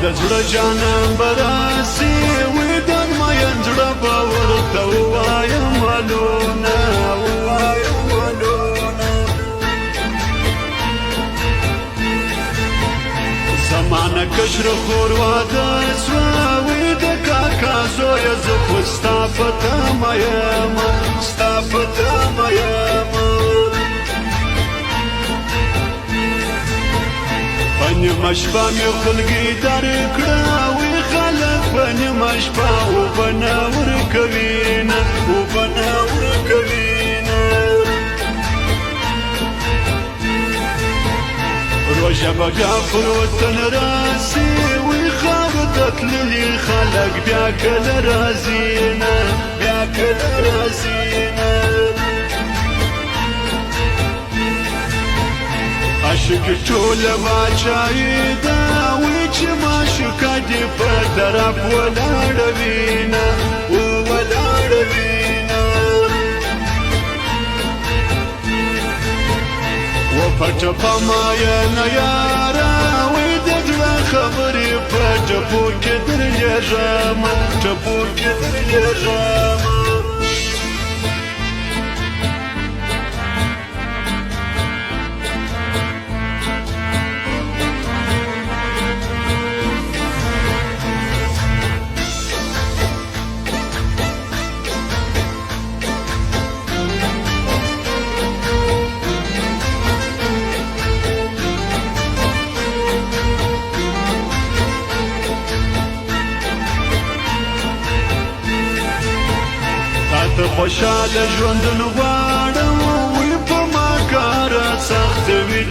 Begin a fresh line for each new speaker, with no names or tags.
د زړه جانان براسي ودان ما ينزړه باور ته وایم مالونه زمانه کشر خور واده سوا وی د کاکا زویه زه خو ستا په تمه یم ستا په تمه یم په نیمه شپه مې خلګي درکړه وی خلک په نیمه شپه اوبه نه ورکوینه اوبه نه ورکوینه روژه به بیا پر وطن راسي وی خاورو ته تللي خلک بیا کله راځي نه بیا کله راځي نه عاشق ټوله باچایي ده وی چې معشوقه دې په طرف ولاړه وینه ولاړه وینه په ټپه ماینه یاره وی د زړه خبرې په ټپو کې درلېږم ټپو کې درلېږم ته خوشاله ژوندون غواړم وی په ما کاره سخت وي